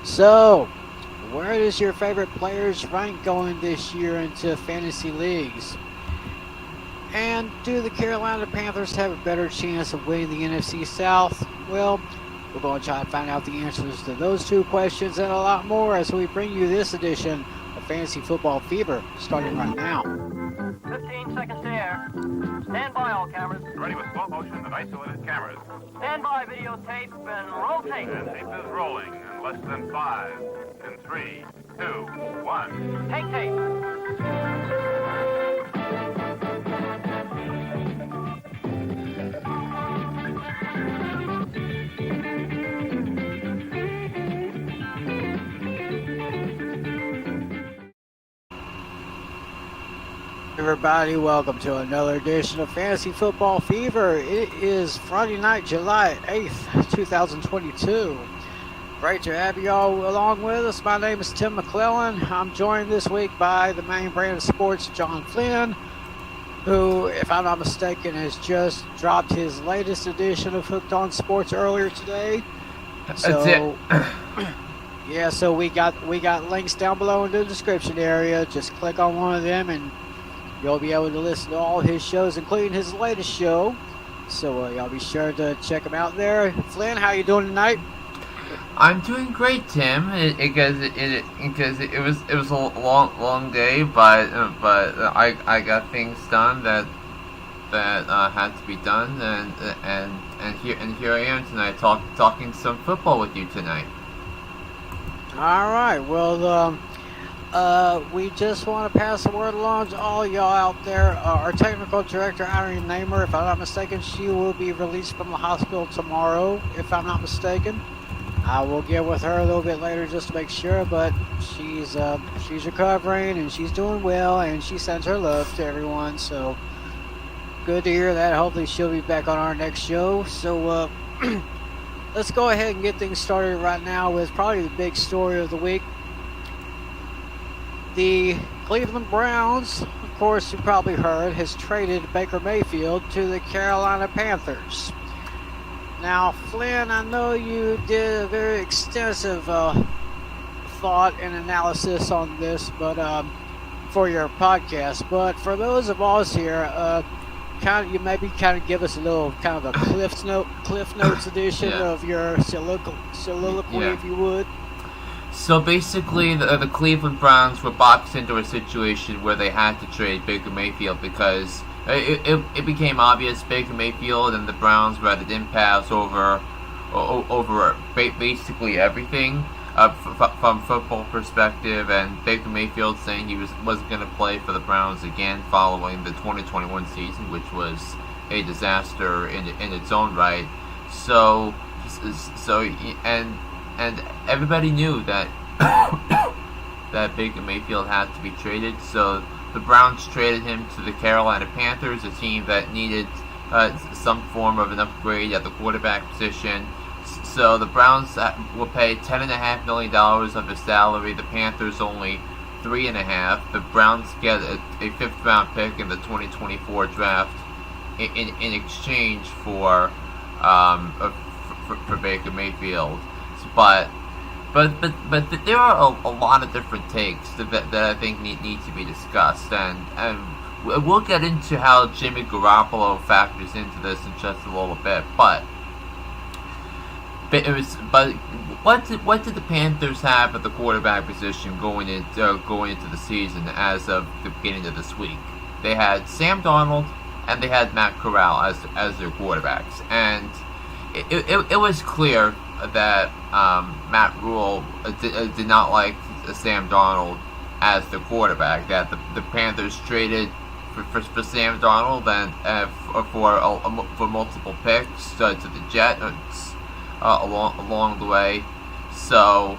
So, where does your favorite players rank going this year into fantasy leagues? And do the Carolina Panthers have a better chance of winning the NFC South? Well, we're going to try to find out the answers to those two questions and a lot more as we bring you this edition of Fantasy Football Fever, starting right now. 15 seconds to air. Stand by, all cameras. Ready with slow motion and isolated cameras. Stand by, videotape, and roll tape. And tape is rolling in less than 5, in 3, 2, 1. Take tape. Everybody, welcome to another edition of Fantasy Football Fever. It is Friday night, July 8th, 2022. Great to have you all along with us. My name is Tim McClellan. I'm joined this week by the main brand of sports, John Flynn, who, if I'm not mistaken, has just dropped his latest edition of Hooked on Sports earlier today. That's it. Yeah, so we got links down below in the description area. Just click on one of them and you'll be able to listen to all his shows, including his latest show. So y'all be sure to check him out there. Flynn, how you doing tonight? I'm doing great, Tim. Because it was a long day, but I got things done that had to be done, and here I am tonight talking some football with you tonight. All right. Well, we just want to pass the word along to all y'all out there. Our technical director, Irene Namer, if I'm not mistaken, she will be released from the hospital tomorrow, if I'm not mistaken. I will get with her a little bit later just to make sure, but she's recovering and she's doing well, and she sends her love to everyone. So good to hear that. Hopefully she'll be back on our next show. So let's go ahead and get things started right now with probably the big story of the week. The Cleveland Browns, of course, you probably heard, has traded Baker Mayfield to the Carolina Panthers. Now, Flynn, I know you did a very extensive thought and analysis on this, but for your podcast. But for those of us here, you maybe give us a little kind of a Cliff Notes edition of your soliloquy, if you would. So basically, the Cleveland Browns were boxed into a situation where they had to trade Baker Mayfield because it became obvious Baker Mayfield and the Browns were at an impasse over basically everything from football perspective, and Baker Mayfield saying he wasn't going to play for the Browns again following the 2021 season, which was a disaster in its own right. And everybody knew that that Baker Mayfield had to be traded, so the Browns traded him to the Carolina Panthers, a team that needed some form of an upgrade at the quarterback position. So the Browns will pay $10.5 million of his salary. The Panthers only $3.5 million. The Browns get a fifth-round pick in the 2024 draft in exchange for Baker Mayfield. But there are a lot of different takes that I think need to be discussed, and we'll get into how Jimmy Garoppolo factors into this in just a little bit. But what did the Panthers have at the quarterback position going into the season as of the beginning of this week? They had Sam Darnold and they had Matt Corral as their quarterbacks, and it was clear that Matt Rule did not like Sam Darnold as the quarterback. That the Panthers traded for Sam Darnold and for multiple picks to the Jets along the way. So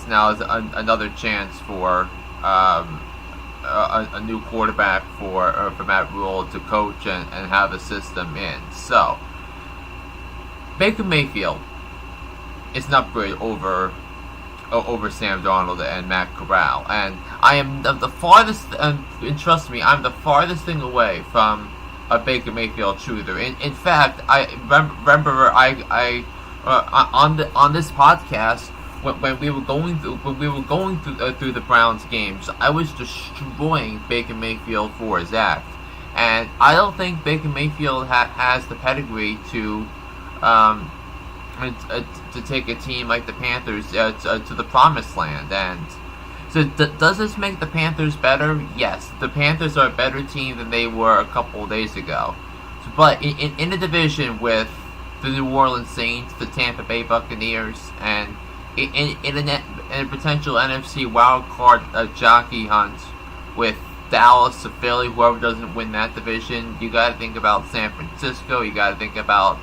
now is another chance for a new quarterback for Matt Rule to coach and have a system in. So Baker Mayfield is an upgrade over Sam Darnold and Matt Corral, and I am the farthest, and trust me, I'm the farthest thing away from a Baker Mayfield truther. In fact, I remember I on this podcast when we were going through the Browns games, I was destroying Baker Mayfield for his act, and I don't think Baker Mayfield has the pedigree to take a team like the Panthers to the promised land. And so, does this make the Panthers better? Yes, the Panthers are a better team than they were a couple of days ago. But in a division with the New Orleans Saints, the Tampa Bay Buccaneers, and in a potential NFC wildcard jockey hunt with Dallas or Philly, whoever doesn't win that division, you got to think about San Francisco. You got to think about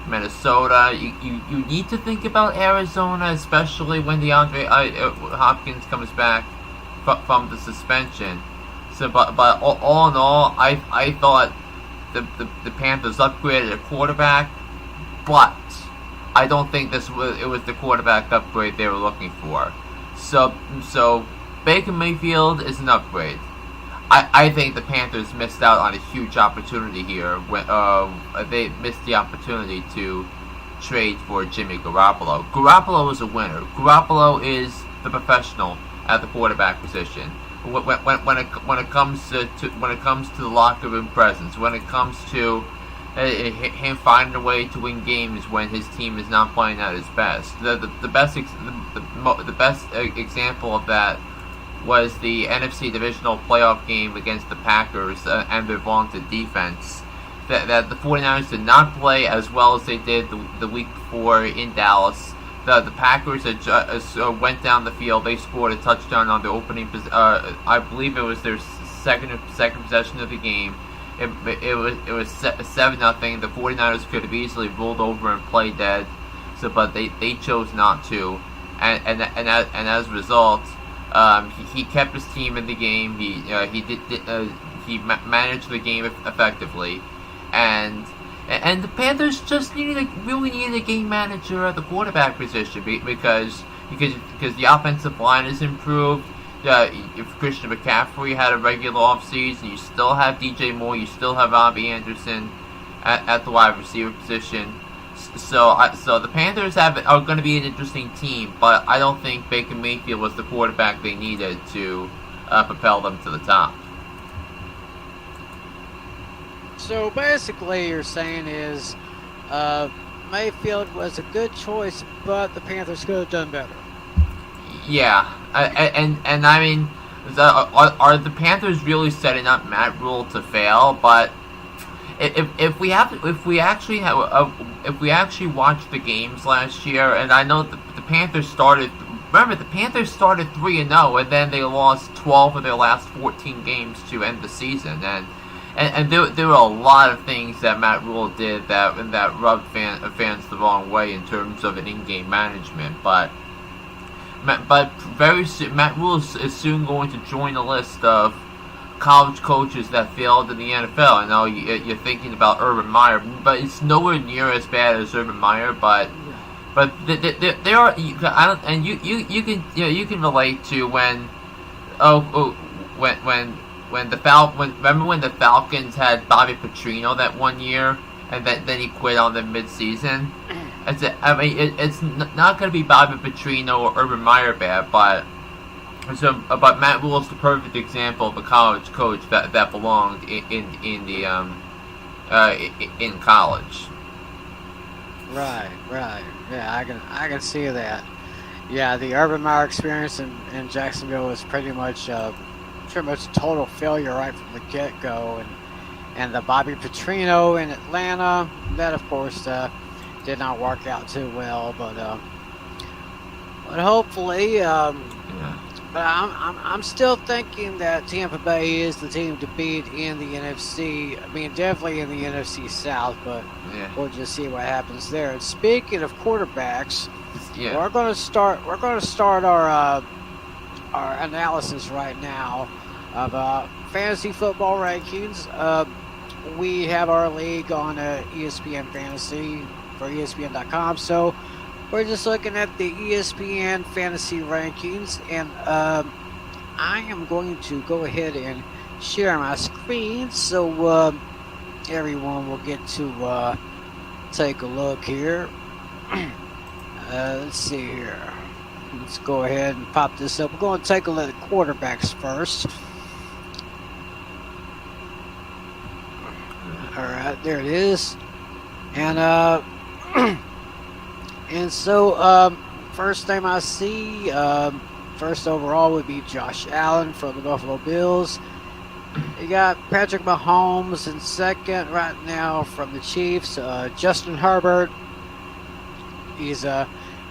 Minnesota. You need to think about Arizona, especially when DeAndre Hopkins comes back from the suspension. So, but all in all, I thought the Panthers upgraded a quarterback, but I don't think it was the quarterback upgrade they were looking for. So Baker Mayfield is an upgrade. I think the Panthers missed out on a huge opportunity here when they missed the opportunity to trade for Jimmy Garoppolo. Garoppolo is a winner. Garoppolo is the professional at the quarterback position. When it comes to the locker room presence, when it comes to him finding a way to win games when his team is not playing at its best. The best example of that was the NFC divisional playoff game against the Packers and their vaunted defense. That the 49ers did not play as well as they did the week before in Dallas. The Packers went down the field. They scored a touchdown on the opening. I believe it was their second possession of the game. It was 7-0. The 49ers could have easily rolled over and played dead, but they chose not to, and as a result, he kept his team in the game. He managed the game effectively, and the Panthers just really needed a game manager at the quarterback position because the offensive line is improved. If Christian McCaffrey had a regular offseason, you still have DJ Moore, you still have Robbie Anderson at the wide receiver position. So the Panthers are going to be an interesting team, but I don't think Baker Mayfield was the quarterback they needed to propel them to the top. So basically, you're saying is Mayfield was a good choice, but the Panthers could have done better. Yeah, and I mean, are the Panthers really setting up Matt Rule to fail? But if we actually watched the games last year, and I know the Panthers started. Remember, the Panthers started 3-0, and then they lost 12 of their last 14 games to end the season, and there were a lot of things that Matt Rule did that rubbed fans the wrong way in terms of an in-game management, but very soon, Matt Rule is soon going to join a list of college coaches that failed in the NFL. I know you're thinking about Urban Meyer, but it's nowhere near as bad as Urban Meyer. But there are, and you can relate to when remember when the Falcons had Bobby Petrino that one year, and then he quit on them mid-season. It's not going to be Bobby Petrino or Urban Meyer bad, but Matt Rule is the perfect example of a college coach that belonged in college. Right. Yeah, I can see that. Yeah, the Urban Meyer experience in Jacksonville was pretty much a total failure right from the get-go, and the Bobby Petrino in Atlanta, that of course did not work out too well, but hopefully, but I'm still thinking that Tampa Bay is the team to beat in the NFC. I mean, definitely in the NFC South, but we'll just see what happens there. And speaking of quarterbacks, we're going to start our analysis right now of fantasy football rankings. We have our league on ESPN Fantasy for ESPN.com, so we're just looking at the ESPN Fantasy rankings, and I am going to go ahead and share my screen so everyone will get to take a look here. Let's see here. Let's go ahead and pop this up. We're going to take a look at the quarterbacks first. All right, there it is. And and so first name I see, first overall would be Josh Allen from the Buffalo Bills. You got Patrick Mahomes in second right now from the Chiefs. Justin Herbert. He's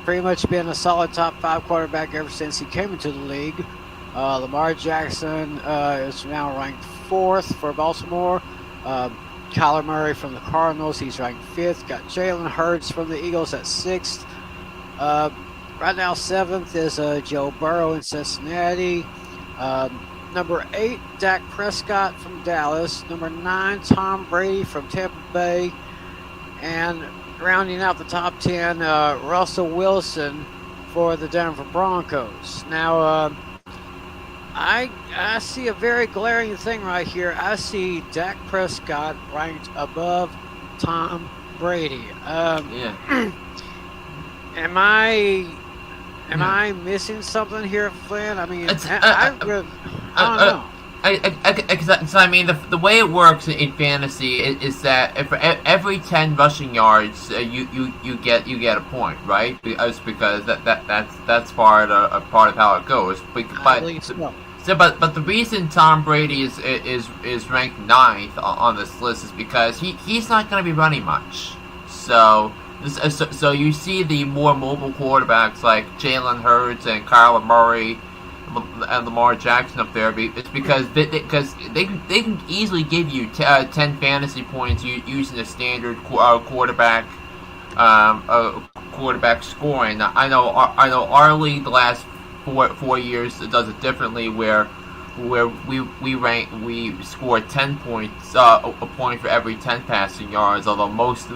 pretty much been a solid top 5 quarterback ever since he came into the league. Lamar Jackson is now ranked 4th for Baltimore. Kyler Murray from the Cardinals, he's ranked 5th. Got Jalen Hurts from the Eagles at 6th. Right now 7th is Joe Burrow in Cincinnati. Number 8, Dak Prescott from Dallas. Number 9, Tom Brady from Tampa Bay. And rounding out the top 10, Russell Wilson for the Denver Broncos. Now, I see a very glaring thing right here. I see Dak Prescott ranked above Tom Brady. Yeah. Am I missing something here, Flynn? I mean, I don't know. I mean, the way it works in fantasy is that for every 10 rushing yards, you get a point, right? Because that's part of how it goes. I believe so. But the reason Tom Brady is ranked 9th on this list is because he's not going to be running much. So you see the more mobile quarterbacks like Jalen Hurts and Kyler Murray and Lamar Jackson up there. It's because they can easily give you 10 fantasy points using a standard quarterback scoring. I know our league the last four years does it differently, where we score 10 points, a point for every 10 passing yards. Although most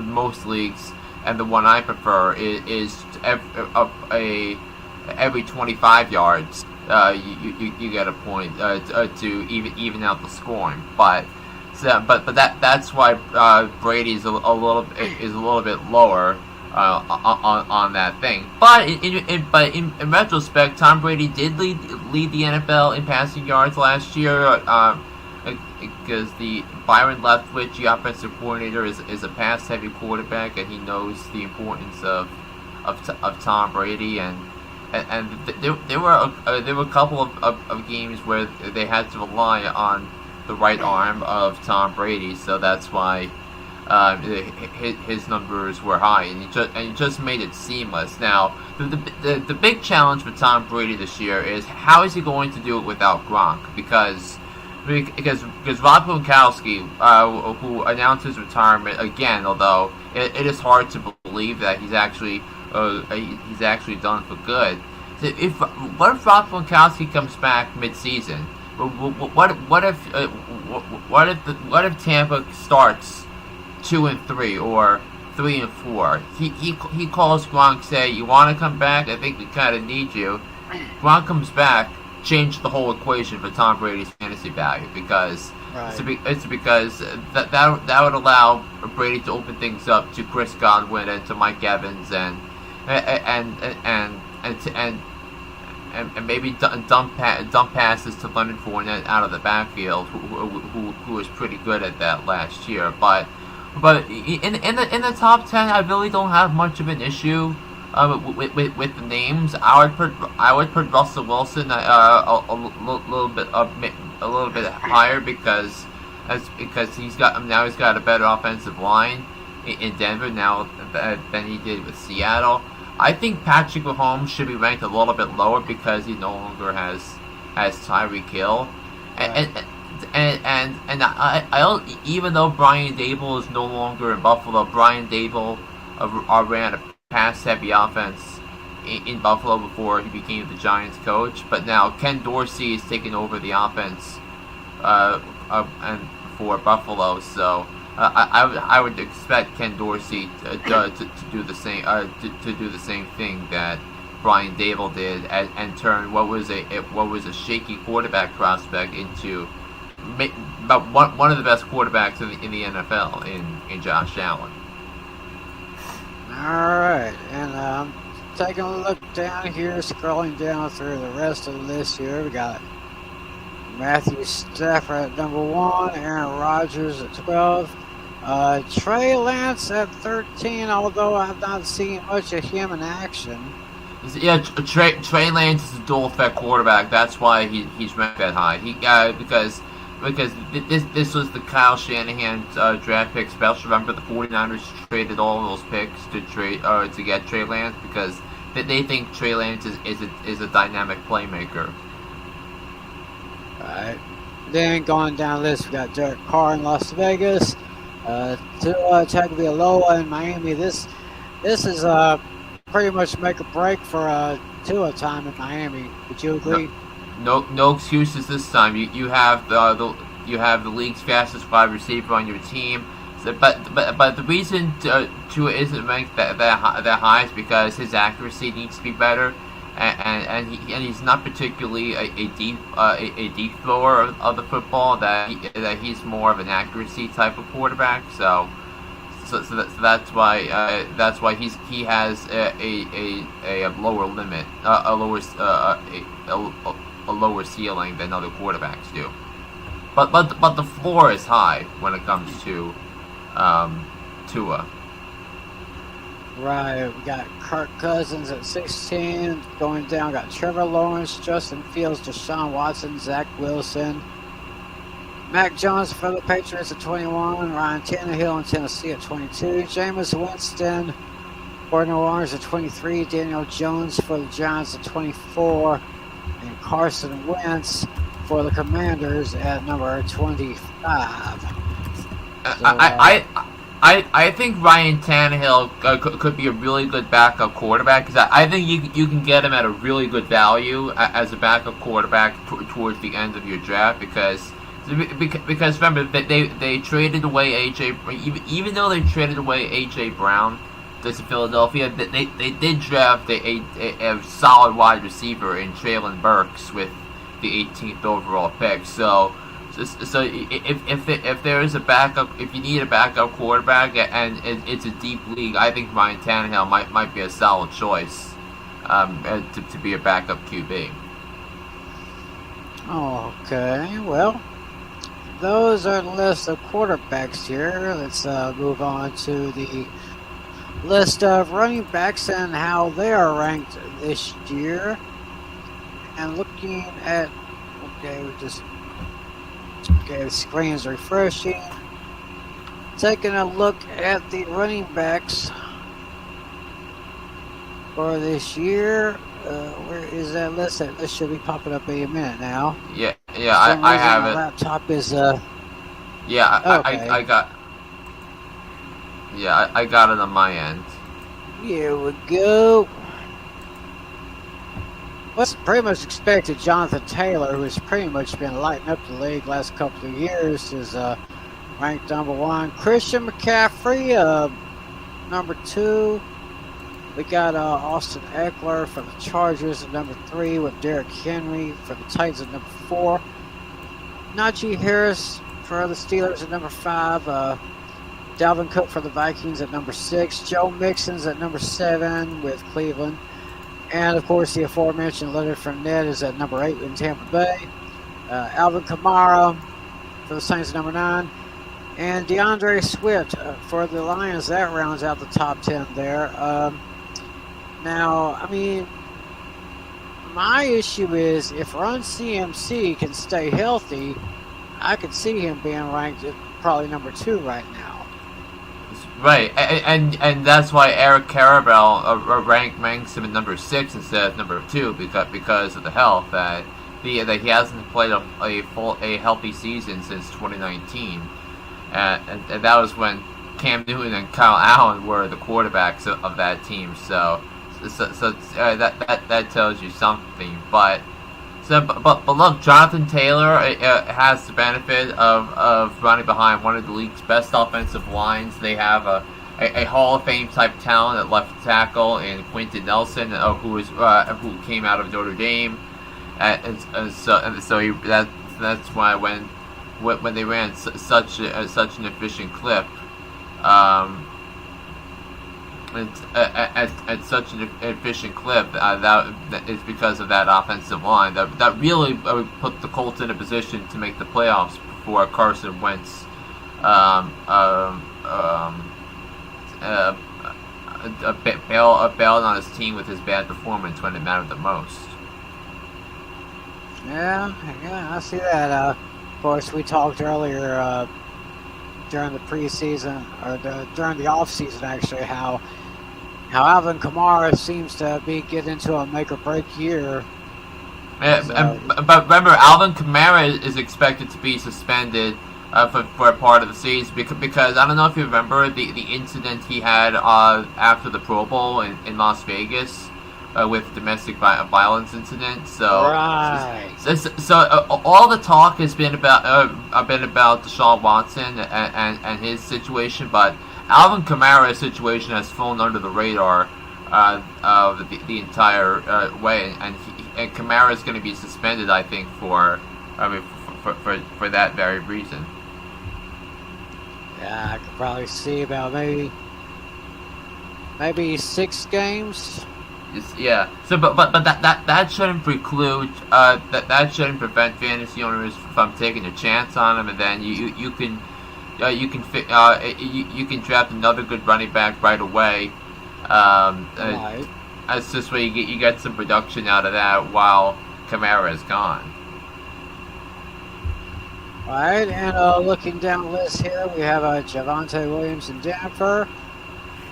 leagues, and the one I prefer, is every 25 yards. You get a point to even out the scoring, but that's why Brady is a little bit lower on that thing. But in retrospect, Tom Brady did lead the NFL in passing yards last year, because the Byron Leftwich, the offensive coordinator, is a pass-heavy quarterback, and he knows the importance of Tom Brady, and there were a couple of games where they had to rely on the right arm of Tom Brady, so that's why his numbers were high, and he just made it seamless. Now, the big challenge for Tom Brady this year is how is he going to do it without Gronk? Because Rob Gronkowski, who announced his retirement again, although it is hard to believe that he's actually done for good. So what if Rob Gronkowski comes back mid-season? What if Tampa starts 2-3 or 3-4? He calls Gronk, say, "You want to come back? I think we kind of need you." Gronk comes back, change the whole equation for Tom Brady's fantasy value, because it's because that would allow Brady to open things up to Chris Godwin and to Mike Evans and maybe dump passes to Leonard Fournette out of the backfield, who was pretty good at that last year. But in the top 10, I really don't have much of an issue with the names. I would put Russell Wilson a little bit higher because he's got a better offensive line in Denver now than he did with Seattle. I think Patrick Mahomes should be ranked a little bit lower because he no longer has Tyreek Hill, and I even though Brian Dable is no longer in Buffalo, Brian Dable ran a pass-heavy offense in Buffalo before he became the Giants coach. But now Ken Dorsey is taking over the offense and for Buffalo, so I would expect Ken Dorsey to do the same to do the same thing that Brian Dable did, and turn what was a shaky quarterback prospect into about one of the best quarterbacks in the NFL in Josh Allen. All right, and taking a look down here, scrolling down through the rest of the list here, we got Matthew Stafford at number 1, Aaron Rodgers at 12, Trey Lance at 13, although I've not seen much of him in action. Yeah, Trey Lance is a dual threat quarterback. That's why he's ranked that high. Because this was the Kyle Shanahan draft pick special. Remember, the 49ers traded all those picks to get Trey Lance because they think Trey Lance is a dynamic playmaker. Alright. Then going down the list, we got Derek Carr in Las Vegas, Tua Tagovailoa in Miami. This is pretty much make or break for Tua time in Miami. Would you agree? No excuses this time. You have the league's fastest wide receiver on your team. So, but the reason Tua isn't ranked that high is because his accuracy needs to be better, and he's not particularly a deep thrower of the football. That he's more of an accuracy type of quarterback. So that's why he has a lower limit, a lower ceiling than other quarterbacks do. But the floor is high when it comes to Tua. Right, we got Kirk Cousins at 16. Going down, got Trevor Lawrence, Justin Fields, Deshaun Watson, Zach Wilson, Mac Jones for the Patriots at 21. Ryan Tannehill in Tennessee at 22. Jameis Winston for New Orleans at 23. Daniel Jones for the Giants at 24. And Carson Wentz for the Commanders at number 25. I think Ryan Tannehill could be a really good backup quarterback because I think you can get him at a really good value as a backup quarterback towards the end of your draft because remember they traded away even though they traded away AJ Brown to Philadelphia, they did draft a solid wide receiver in Traylon Burks with the 18th overall pick. So if there is a backup, if you need a backup quarterback and it's a deep league, I think Ryan Tannehill might be a solid choice to be a backup QB. Okay, well, those are the list of quarterbacks here. Let's move on to the list of running backs and how they are ranked this year. And looking at, the screen's refreshing. Taking a look at the running backs for this year. Where is that list? That list should be popping up in a minute now. Yeah, I have it. Laptop is Yeah, okay. I got. Yeah, I got it on my end. Here we go. What's pretty much expected, Jonathan Taylor, who has pretty much been lighting up the league last couple of years, is ranked number 1. Christian McCaffrey, number 2. We got Austin Eckler for the Chargers at number 3, with Derrick Henry for the Titans at number 4. Najee Harris for the Steelers at number 5. Dalvin Cook for the Vikings at number 6. Joe Mixon's at number 7 with Cleveland. And, of course, the aforementioned Leonard Fournette is at number 8 in Tampa Bay. Alvin Kamara for the Saints at number 9. And DeAndre Swift for the Lions. That rounds out the top 10 there. Now, I mean, my issue is if Run CMC can stay healthy, I could see him being ranked at probably number 2 right now. Right, and that's why Eric Carabell ranks him at number 6 instead of number 2 because of the health that he hasn't played a healthy season since 2019, and that was when Cam Newton and Kyle Allen were the quarterbacks of that team. So that tells you something. But look, Jonathan Taylor has the benefit of running behind one of the league's best offensive lines. They have a Hall of Fame type talent at left tackle in Quentin Nelson, who came out of Notre Dame, and so that's why when they ran such an efficient clip, at such an efficient clip. That is because of that offensive line that really put the Colts in a position to make the playoffs before Carson Wentz bailed on his team with his bad performance when it mattered the most. Yeah, I see that. Of course, we talked earlier during the preseason, or during the offseason, actually, how Alvin Kamara seems to be getting into a make-or-break year. Yeah, but remember, Alvin Kamara is expected to be suspended for a part of the season because I don't know if you remember the incident he had after the Pro Bowl in Las Vegas with domestic violence incident. So, right. So all the talk has been about Deshaun Watson and his situation, but Alvin Kamara's situation has flown under the radar the entire way, and Kamara is going to be suspended, I think, for that very reason. Yeah, I could probably see about maybe 6 games. Yeah. So, but that shouldn't preclude that shouldn't prevent fantasy owners from taking a chance on him, and then you can draft another good running back right away. Right. That's this way you get some production out of that while Kamara is gone. Alright, and looking down the list here, we have Javonte Williams in Denver.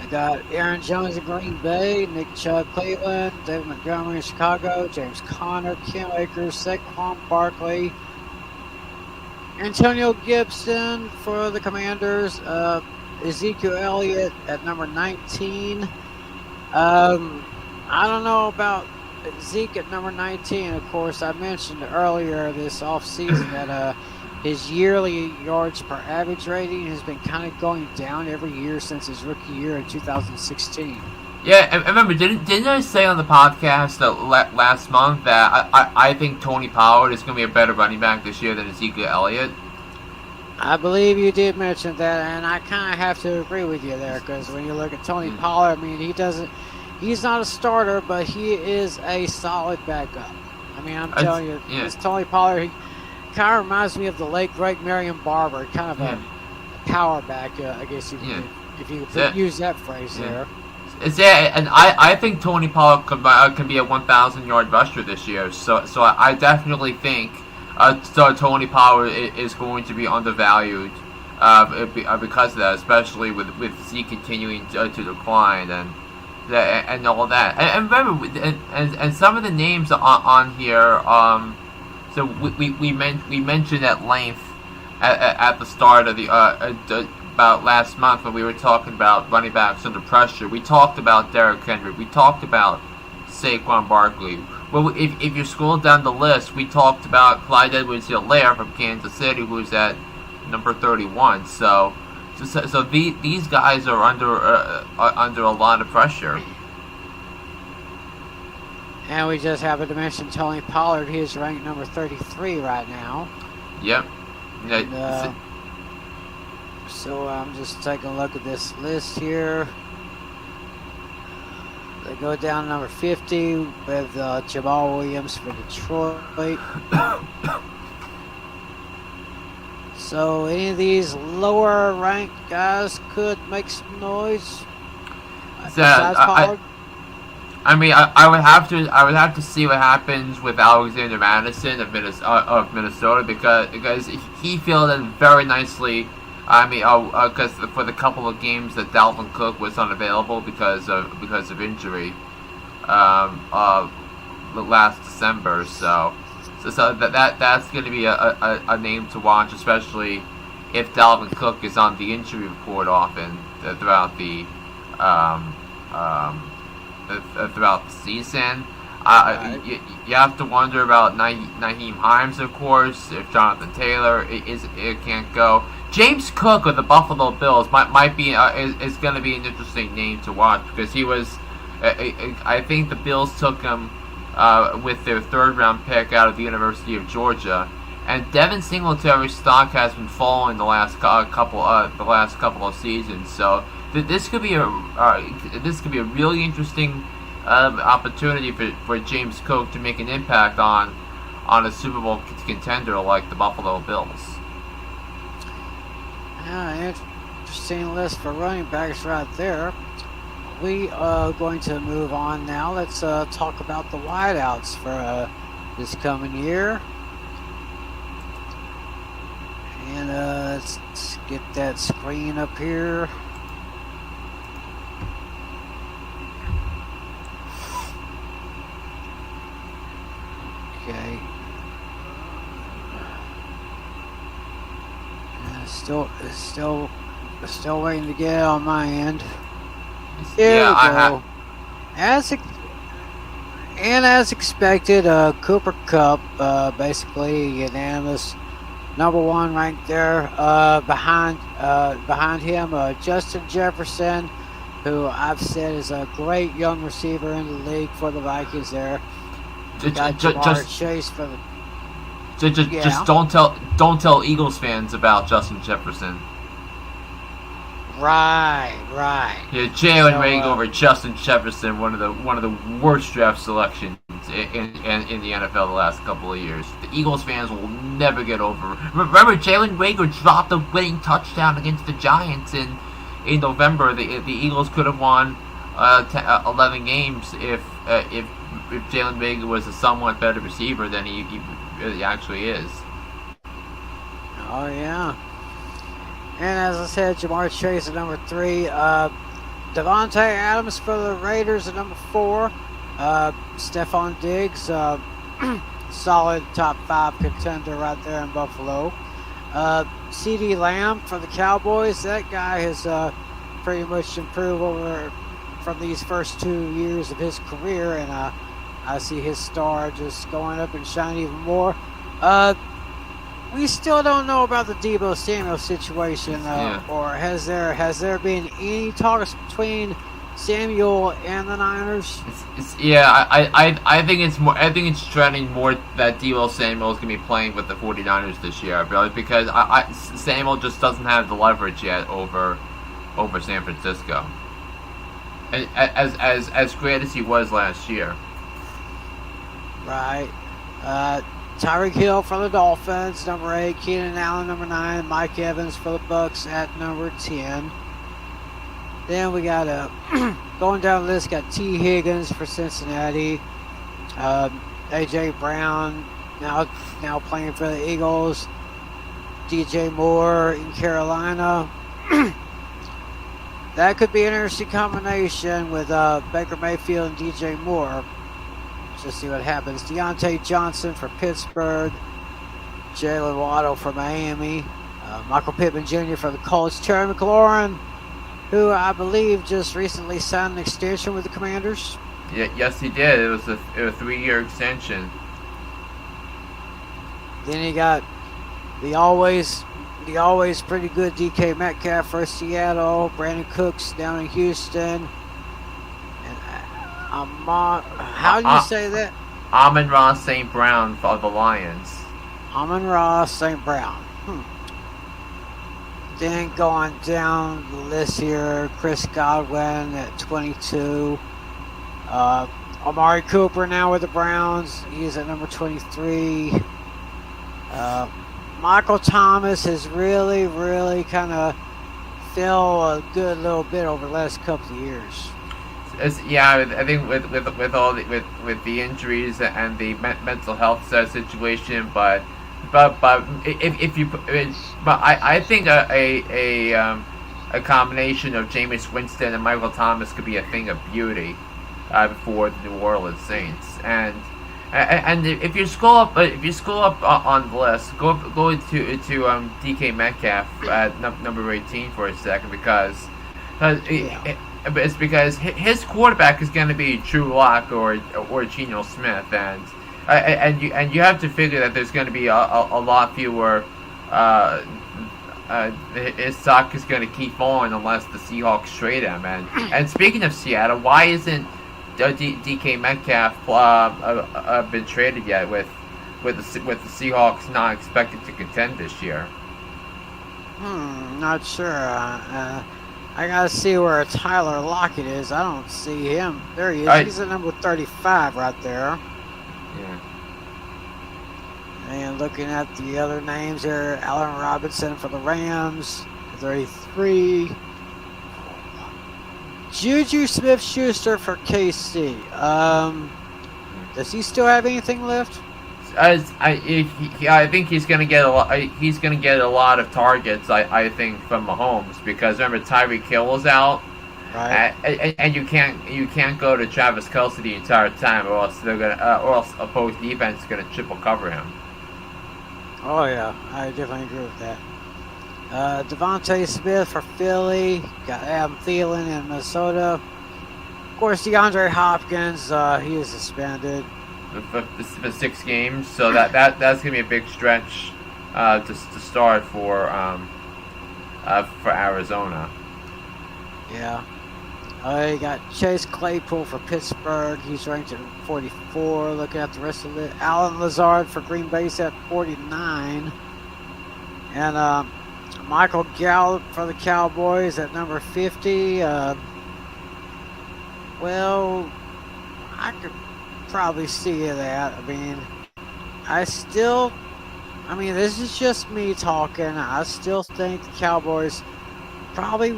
We got Aaron Jones in Green Bay, Nick Chubb Cleveland, David Montgomery in Chicago, James Conner, Cam Akers, Saquon Barkley, Antonio Gibson for the Commanders, Ezekiel Elliott at number 19. I don't know about Zeke at number 19. Of course, I mentioned earlier this offseason that his yearly yards per average rating has been kind of going down every year since his rookie year in 2016. Yeah, I remember, didn't I say on the podcast that last month that I think Tony Pollard is going to be a better running back this year than Ezekiel Elliott? I believe you did mention that, and I kind of have to agree with you there, because when you look at Tony Pollard, I mean, he's not a starter, but he is a solid backup. I mean, I'm telling you, this Tony Pollard, he kind of reminds me of the late, great Marion Barber, kind of a power back, I guess if you could use that phrase there. And I think Tony Pollard can be a 1,000-yard rusher this year, so I definitely think Tony Pollard is going to be undervalued because of that, especially with Zeke continuing to decline and all that. And remember, and some of the names on here. So we mentioned at length at the start of about last month when we were talking about running backs under pressure. We talked about Derrick Henry. We talked about Saquon Barkley. Well, if you scroll down the list, we talked about Clyde Edwards-Helaire from Kansas City, who's at number 31. So these guys are under a lot of pressure. And we just happened to mention Tony Pollard. He is ranked number 33 right now. Yep. And, so I'm just taking a look at this list here. They go down to number 50 with Jamal Williams for Detroit. So any of these lower ranked guys could make some noise. Besides Pollard. I mean, I would have to see what happens with Alexander Madison of Minnesota because he filled in very nicely. I mean, because for the couple of games that Dalvin Cook was unavailable because of injury, last December. So that's going to be a name to watch, especially if Dalvin Cook is on the injury report often throughout the season. You have to wonder about Nyheim Hines, of course, if Jonathan Taylor can't go. James Cook of the Buffalo Bills might be is going to be an interesting name to watch because he was. I think the Bills took him with their 3rd round pick out of the University of Georgia, and Devin Singletary's stock has been falling the last couple of seasons. So this could be a really interesting opportunity for James Cook to make an impact on a Super Bowl contender like the Buffalo Bills. Interesting list for running backs right there. We are going to move on now. Let's talk about the wideouts for this coming year. And let's get that screen up here. Okay. Still waiting to get it on my end. There we go. As expected, Cooper Kupp, basically unanimous number one ranked there. Behind him, Justin Jefferson, who I've said is a great young receiver in the league for the Vikings there. Got Jamar Chase for the. Just don't tell Eagles fans about Justin Jefferson. Right. Yeah, Jalen Reagor over Justin Jefferson, one of the worst draft selections in the NFL the last couple of years. The Eagles fans will never get over. Remember, Jalen Reagor dropped a winning touchdown against the Giants in November. The Eagles could have won 11 games if Jalen Reagor was a somewhat better receiver than he really actually is. Oh yeah. And as I said, Jamar Chase at number 3. Devontae Adams for the Raiders at number 4. Stephon Diggs, solid top 5 contender right there in Buffalo. CeeDee Lamb for the Cowboys. That guy has pretty much improved from these first 2 years of his career, and I see his star just going up and shining even more. We still don't know about the Deebo Samuel situation, or has there been any talks between Samuel and the Niners? I think it's more. I think it's trending more that Deebo Samuel is going to be playing with the 49ers this year, because Samuel just doesn't have the leverage yet over San Francisco, and as great as he was last year. Right. Tyreek Hill for the Dolphins, number 8. Keenan Allen, number 9. Mike Evans for the Bucks at number 10. Then we got going down the list, got T. Higgins for Cincinnati. A.J. Brown now playing for the Eagles. DJ Moore in Carolina. That could be an interesting combination with Baker Mayfield and DJ Moore. Just see what happens. Deontay Johnson for Pittsburgh. Jalen Waddle for Miami. Michael Pittman Jr. for the Colts. Terry McLaurin, who I believe just recently signed an extension with the Commanders. Yeah, yes, he did. It was a 3-year extension. Then he got the always pretty good DK Metcalf for Seattle. Brandon Cooks down in Houston. How do you say that? Amon-Ra St. Brown for the Lions. Amon-Ra St. Brown. Then going down the list here, Chris Godwin at 22. Amari Cooper now with the Browns. He's at number 23. Michael Thomas has really kind of fell a good little bit over the last couple of years. I think with all the injuries and the mental health situation, but I think a combination of Jameis Winston and Michael Thomas could be a thing of beauty for the New Orleans Saints. And if you scroll up on the list, go to DK Metcalf at number 18 for a second, because it's because his quarterback is going to be Drew Lock or Geno Smith, and you have to figure that there's going to be a lot fewer. His stock is going to keep falling unless the Seahawks trade him. And speaking of Seattle, why isn't DK Metcalf been traded yet? With the Seahawks not expected to contend this year. Not sure. I gotta see where Tyler Lockett is. I don't see him. There he is. Alright. He's at number 35 right there. Yeah. And looking at the other names here, Allen Robinson for the Rams, 33. Juju Smith-Schuster for KC. Does he still have anything left? I think he's gonna get a lot. He's gonna get a lot of targets. I think from Mahomes, because remember Tyreek Hill was out, Right. and you can't go to Travis Kelce the entire time, or else they're gonna or else opposed defense is gonna triple cover him. Oh yeah, I definitely agree with that. Devontae Smith for Philly. Got Adam Thielen in Minnesota. Of course, DeAndre Hopkins. He is suspended. For 6 games, so that's gonna be a big stretch to start for Arizona. Yeah. You got Chase Claypool for Pittsburgh. He's ranked at 44. Looking at the rest of it, Alan Lazard for Green Bay's at 49, and Michael Gallup for the Cowboys at number 50. Well, I could probably see that. I mean, this is just me talking. I still think the Cowboys probably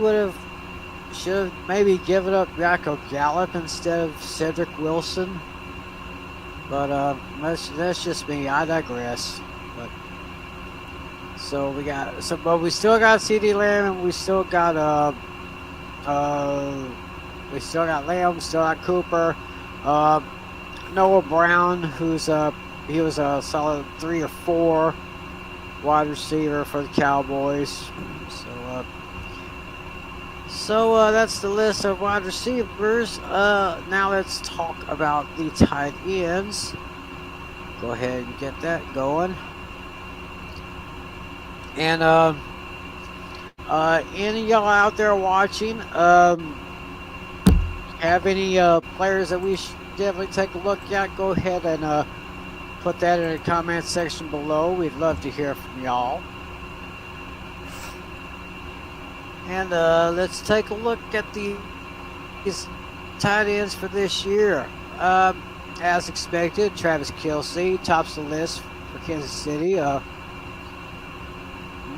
should have maybe given up Michael Gallup instead of Cedric Wilson. But that's just me. I digress. But we still got CeeDee Lamb, and we still got Lamb, we still got Cooper. Noah Brown, he was a solid 3 or 4 wide receiver for the Cowboys. So that's the list of wide receivers. Now let's talk about the tight ends. Go ahead and get that going. And any of y'all out there watching, have any players that we should definitely take a look at? Go ahead and put that in the comment section below. We'd love to hear from y'all. And let's take a look at these tight ends for this year. As expected, Travis Kelce tops the list for Kansas City.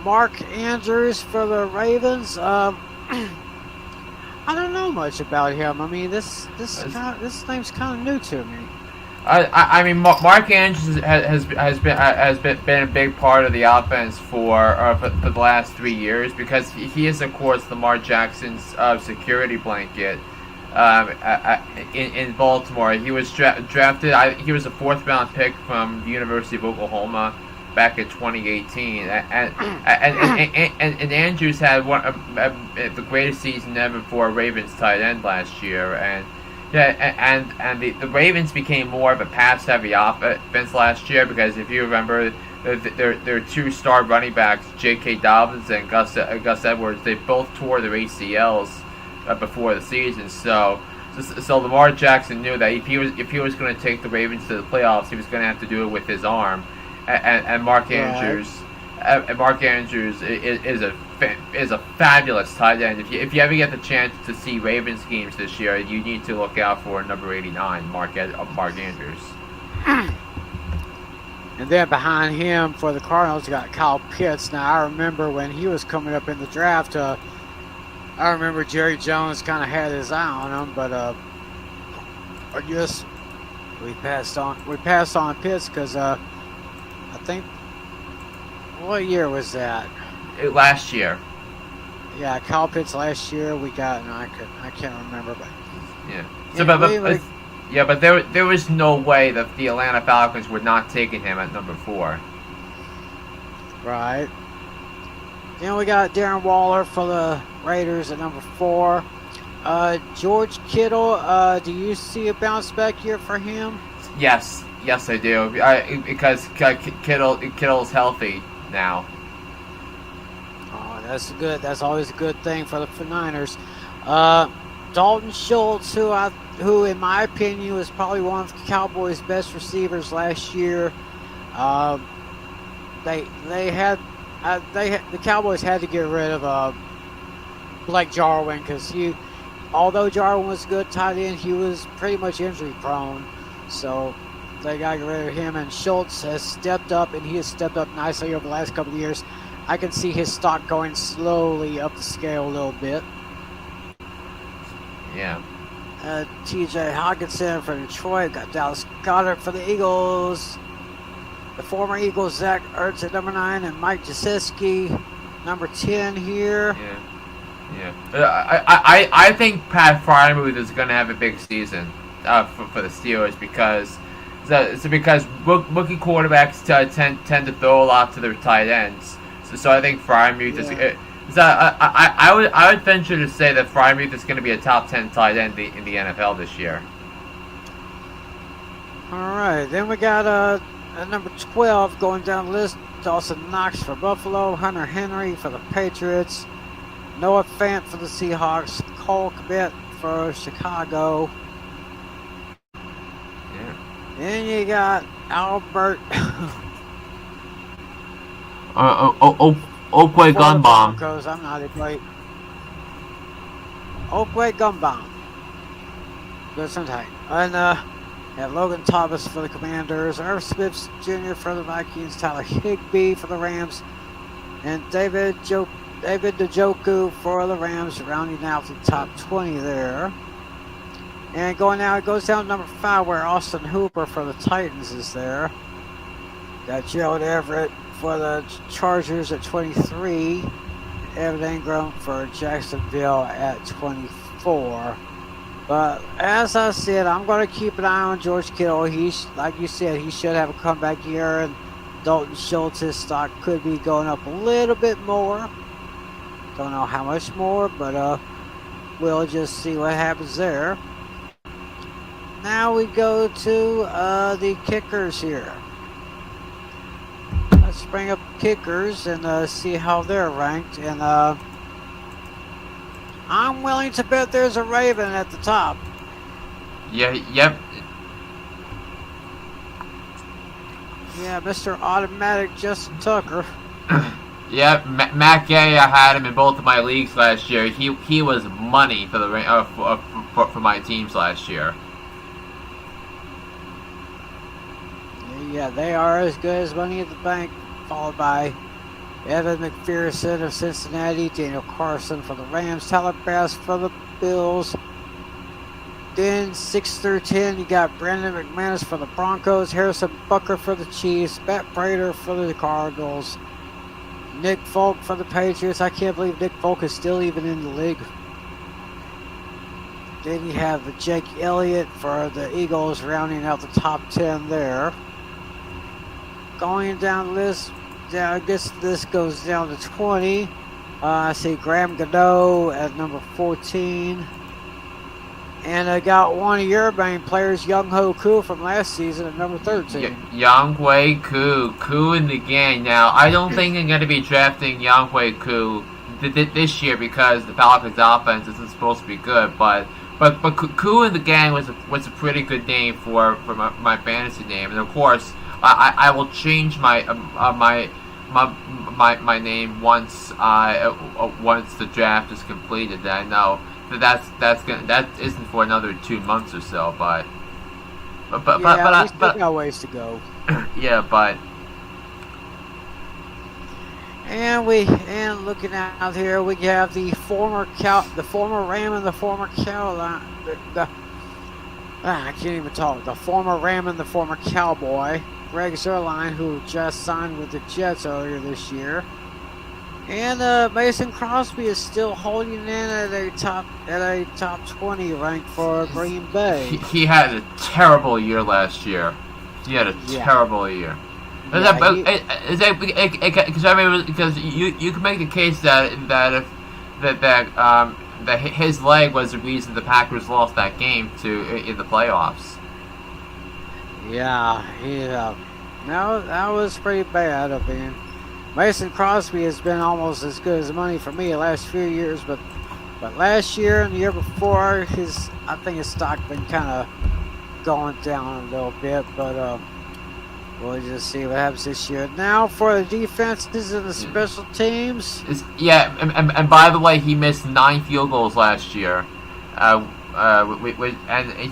Mark Andrews for the Ravens. I don't know much about him. I mean, this name's kind of new to me. I mean, Mark Andrews has been a big part of the offense for the last 3 years, because he is, of course, Lamar Jackson's security blanket in Baltimore. He was drafted. He was a 4th round pick from the University of Oklahoma back in 2018, and Andrews had the greatest season ever for a Ravens tight end last year, and the Ravens became more of a pass-heavy offense last year, because if you remember, their 2 star running backs, J.K. Dobbins and Gus Edwards, they both tore their ACLs before the season. So Lamar Jackson knew that if he was going to take the Ravens to the playoffs, he was going to have to do it with his arm. And Mark Andrews, is a fabulous tight end. If you ever get the chance to see Ravens games this year, you need to look out for number 89, Mark Andrews. And then behind him for the Cardinals, you got Kyle Pitts. Now, I remember when he was coming up in the draft, I remember Jerry Jones kind of had his eye on him, but I guess we passed on Pitts because I think, what year was that? Last year. Yeah, Kyle Pitts last year we got, and I can't remember, but yeah. So, but there was no way that the Atlanta Falcons were not taking him at number 4. Right. Then we got Darren Waller for the Raiders at number 4. George Kittle, do you see a bounce back year for him? Yes, I do. Because Kittle's healthy now. Oh, that's good. That's always a good thing for the Niners. Dalton Schultz, who in my opinion was probably one of the Cowboys' best receivers last year. The Cowboys had to get rid of Blake Jarwin, because although Jarwin was a good tight end, he was pretty much injury prone. So they got to get rid of him. And Schultz has stepped up, and he has stepped up nicely over the last couple of years. I can see his stock going slowly up the scale a little bit. Yeah. T.J. Hawkinson for Detroit. Got Dallas Goedert for the Eagles. The former Eagles, Zach Ertz at number 9, and Mike Gesicki, number 10 here. Yeah. I think Pat Freiermuth is going to have a big season for the Steelers because rookie quarterbacks tend to throw a lot to their tight ends. So I think Freiermuth is. I would venture to say that Freiermuth is going to be a top 10 tight end in the NFL this year. All right, then we got at number 12 going down the list. Dawson Knox for Buffalo, Hunter Henry for the Patriots, Noah Fant for the Seahawks, Cole Kmet for Chicago. Yeah. Then you got Albert. Oakway Gunbomb. Broncos, I'm not a great. Oakway Gunbomb. Good sometime. And have Logan Thomas for the Commanders, Irv Smith Jr. for the Vikings, Tyler Higbee for the Rams, and David Njoku for the Rams, rounding out the top 20 there. And going now, it goes down to number 5, where Austin Hooper for the Titans is there. Got Gerald Everett for the Chargers at 23, Evan Ingram for Jacksonville at 24. But as I said, I'm going to keep an eye on George Kittle. He's, like you said, he should have a comeback year, and Dalton Schultz's stock could be going up a little bit more. Don't know how much more, but we'll just see what happens there. Now we go to the kickers here. Let's bring up kickers and see how they're ranked. And I'm willing to bet there's a Raven at the top. Yep. Yeah, Mr. Automatic Justin Tucker. Yep, Matt Gay, I had him in both of my leagues last year. He was money for the for my teams last year. Yeah, they are as good as Money at the Bank, followed by Evan McPherson of Cincinnati, Daniel Carson for the Rams, Tyler Bass for the Bills. Then 6 through 10, you got Brandon McManus for the Broncos, Harrison Butker for the Chiefs, Matt Prater for the Cardinals, Nick Folk for the Patriots. I can't believe Nick Folk is still even in the league. Then you have Jake Elliott for the Eagles, rounding out the top 10 there. Going down the list, I guess this goes down to 20. I see Graham Gano at number 14. And I got one of your main players, Young Ho Koo from last season at number 13. Young Hui Koo in the gang. Now, I don't think I'm going to be drafting Young Hui Koo this year because the Falcons' offense isn't supposed to be good. But Koo in the gang was a pretty good name for my fantasy name. And of course, I will change my name once the draft is completed. I know that isn't for another 2 months or so, but we still got ways to go. Yeah, but and looking out here, we have the former Ram and the former Carolina. I can't even talk. The former Ram and the former Cowboy, Greg Zuerlein, who just signed with the Jets earlier this year. And Mason Crosby is still holding in at a top 20 rank for Green Bay. He had a terrible year last year. He had a terrible year. Because you can make the case that his leg was the reason the Packers lost that game in the playoffs. Yeah, no, that was pretty bad of him. Mason Crosby has been almost as good as money for me the last few years, but last year and the year before, I think his stock been kind of going down a little bit. But we'll just see what happens this year. Now for the defenses and the special teams. And by the way, he missed 9 field goals last year. And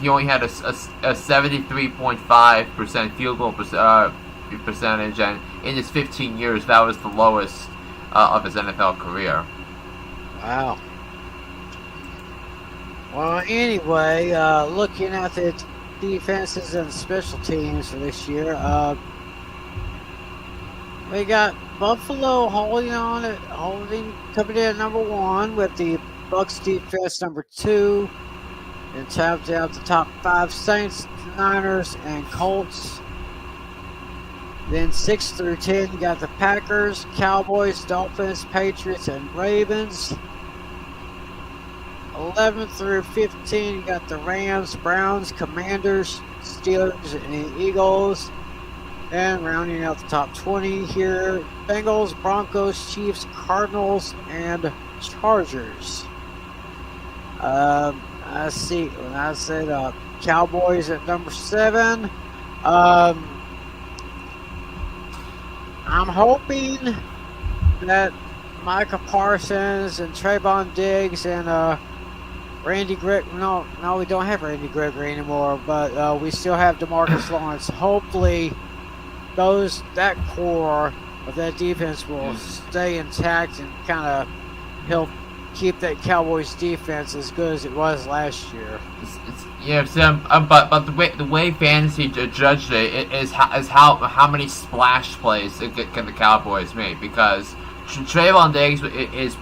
he only had a 73.5% field goal percentage, and in his 15 years, that was the lowest of his NFL career. Wow. Well, anyway, looking at the defenses and special teams for this year, we got Buffalo holding coming in at number 1 with the Bucks defense number 2, and tapped out the top 5 Saints, Niners, and Colts. Then 6 through 10, you got the Packers, Cowboys, Dolphins, Patriots, and Ravens. 11 through 15, you got the Rams, Browns, Commanders, Steelers, and Eagles. And rounding out the top 20 here, Bengals, Broncos, Chiefs, Cardinals, and Chargers. I see. When I said Cowboys at number 7, I'm hoping that Micah Parsons and Trayvon Diggs and Randy Gregory. No, we don't have Randy Gregory anymore, but we still have DeMarcus Lawrence. Hopefully, that core of that defense will stay intact and kind of help keep that Cowboys defense as good as it was last year. But the way fantasy judged it is how many splash plays can the Cowboys make, because Trayvon Diggs is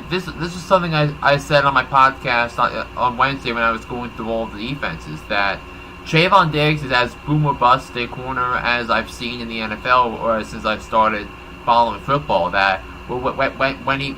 this is something I said on my podcast on Wednesday when I was going through all the defenses, that Trayvon Diggs is as boom or bust a corner as I've seen in the NFL or since I started following football. That when he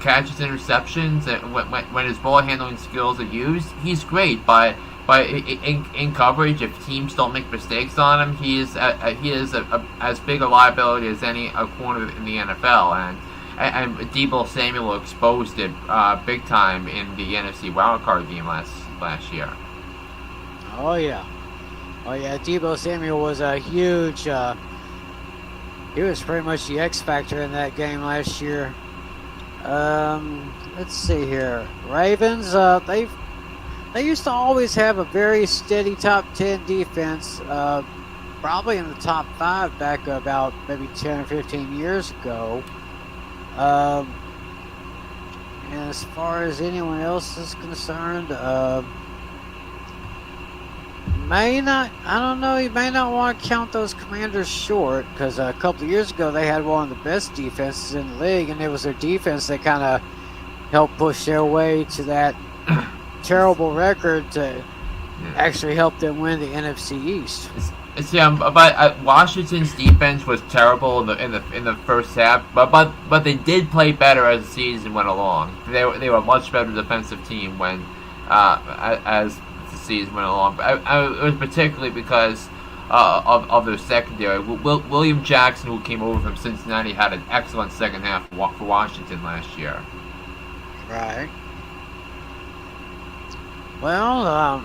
catches interceptions and when his ball handling skills are used, he's great. But in coverage, if teams don't make mistakes on him, he is as big a liability as any corner in the NFL. And Deebo Samuel exposed it big time in the NFC wildcard game last year. Oh yeah. Deebo Samuel was a huge. He was pretty much the X factor in that game last year. Let's see here. Ravens. They used to always have a very steady top 10 defense. Probably in the top 5 back about maybe 10 or 15 years ago. And as far as anyone else is concerned, I don't know, you may not want to count those Commanders short, because a couple of years ago they had one of the best defenses in the league, and it was their defense that kind of helped push their way to that terrible record to actually help them win the NFC East. But Washington's defense was terrible in the first half, but they did play better as the season went along. They were a much better defensive team when as the season went along. It was particularly because of their secondary. William Jackson, who came over from Cincinnati, had an excellent second half for Washington last year. Right. Well,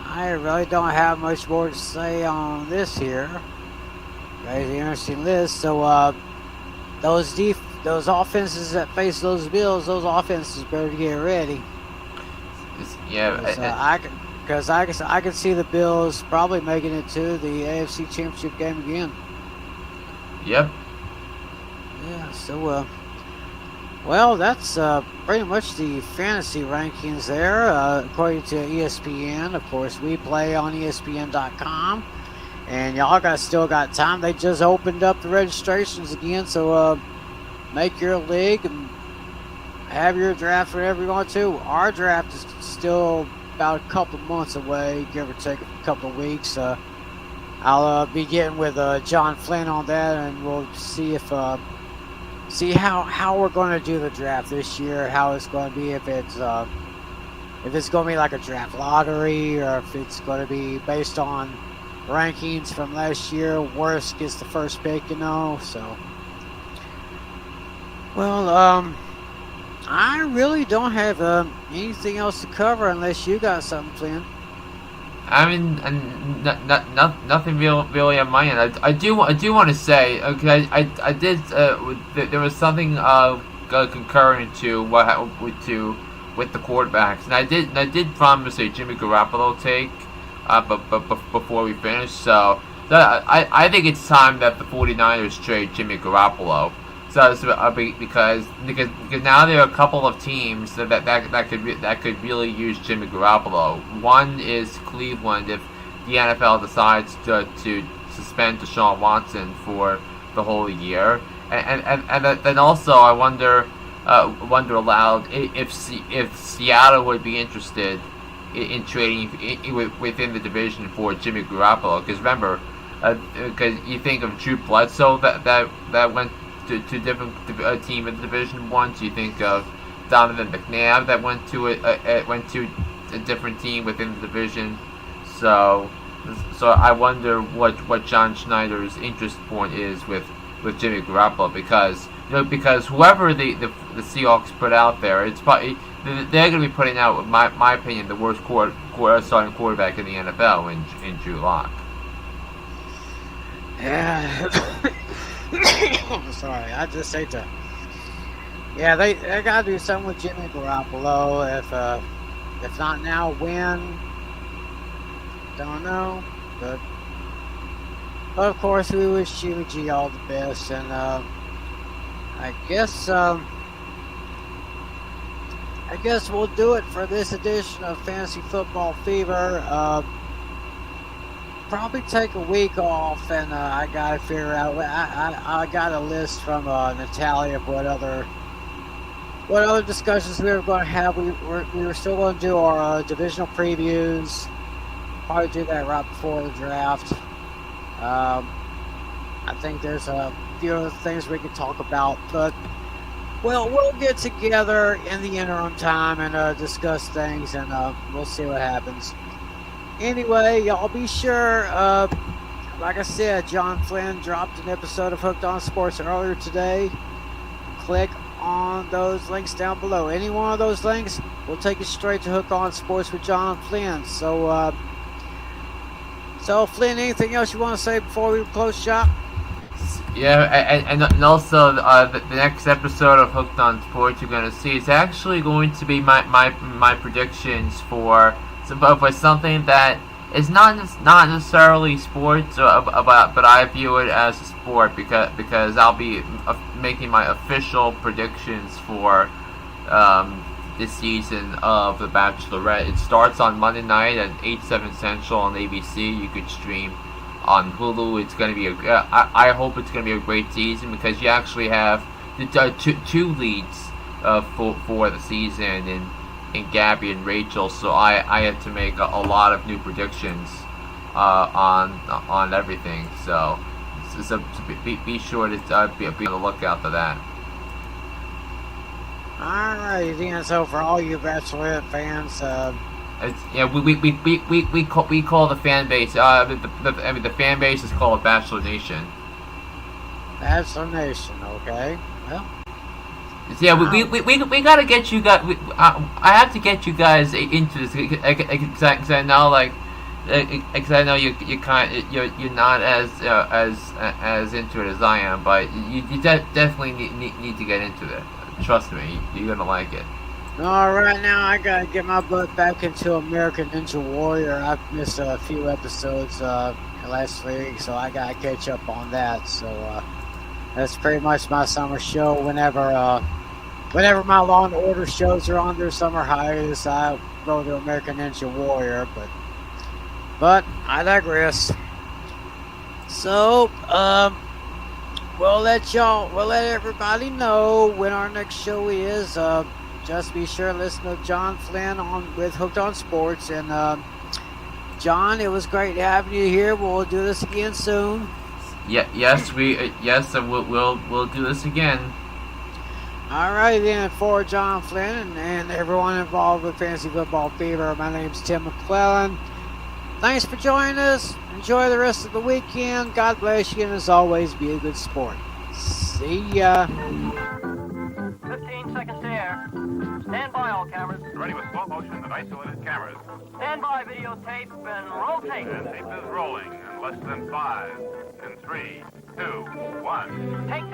I really don't have much more to say on this here. Very interesting list. So, those offenses that face those Bills, those offenses better get ready. Because I can see the Bills probably making it to the AFC Championship game again. Yep. Yeah. So, well, that's pretty much the fantasy rankings there, according to ESPN. Of course, we play on ESPN.com, and y'all still got time. They just opened up the registrations again, so make your league and have your draft whenever you want to. Our draft is still about a couple months away, give or take a couple of weeks. I'll be getting with John Flynn on that, and we'll see if how we're going to do the draft this year, how it's going to be, if it's going to be like a draft lottery, or if it's going to be based on rankings from last year. Worst gets the first pick, So, well, I really don't have anything else to cover unless you got something, Flynn. I mean, nothing really on my end. I do want to say, okay, I did. There was something concurrent to with the quarterbacks, and I did promise a Jimmy Garoppolo take, but before we finish, so I think it's time that the 49ers trade Jimmy Garoppolo. Because now there are a couple of teams that could really use Jimmy Garoppolo. One is Cleveland if the NFL decides to suspend Deshaun Watson for the whole year, and then also I wonder aloud if Seattle would be interested in trading within the division for Jimmy Garoppolo. Because remember, because you think of Drew Bledsoe that went to different team in Division 1. So you think of Donovan McNabb that went to a different team within the division. So I wonder what John Schneider's interest point is with Jimmy Garoppolo, because whoever the Seahawks put out there, it's probably they're going to be putting out, in my opinion, the worst starting quarterback in the NFL in Drew Lock. Yeah. Sorry, I just hate to. Yeah, they gotta do something with Jimmy Garoppolo. If not now, when? Don't know. But of course, we wish Jimmy G all the best, and I guess we'll do it for this edition of Fantasy Football Fever. Probably take a week off, and I gotta figure out. I got a list from Natalia of what other discussions we were going to have. We were still going to do our divisional previews. Probably do that right before the draft. I think there's a few other things we could talk about, but we'll get together in the interim time and discuss things, and we'll see what happens. Anyway, y'all be sure, like I said, John Flynn dropped an episode of Hooked on Sports earlier today. Click on those links down below. Any one of those links will take you straight to Hook on Sports with John Flynn. So Flynn, anything else you want to say before we close shop? Yeah, and also the next episode of Hooked on Sports you're going to see is actually going to be my predictions for something that is not necessarily sports, but I view it as a sport because I'll be making my official predictions for this season of The Bachelorette. It starts on Monday night at 8/7 Central on ABC. You could stream on Hulu. It's going to be I hope it's going to be a great season, because you actually have the two leads for the season in Gabby and Rachel, so I had to make a lot of new predictions on everything. So be sure to be on the lookout for that. Alright, then. So for all you Bachelorette fans, we call the fan base. The fan base is called Bachelor Nation. Bachelor Nation, okay. Well. Yeah, we gotta get you guys. I have to get you guys into this because I know because I know you're not as into it as I am, but you definitely need to get into it. Trust me, you're gonna like it. Right now I gotta get my butt back into American Ninja Warrior. I've missed a few episodes last week, so I gotta catch up on that. So that's pretty much my summer show. Whenever my Law and Order shows are on their summer hiatus, I go to American Ninja Warrior. But I digress. So we'll let everybody know when our next show is. Just be sure to listen to John Flynn with Hooked on Sports. And John, it was great having you here. We'll do this again soon. Yes, and we'll do this again. All right, then, for John Flynn and everyone involved with Fantasy Football Fever, my name's Tim McClellan. Thanks for joining us. Enjoy the rest of the weekend. God bless you, and as always, be a good sport. See ya. 15 seconds to air. Stand by, all cameras. Ready with slow motion and isolated cameras. Stand by, videotape, and roll tape. And tape is rolling in less than 5, in 3, 2, 1. Take tape.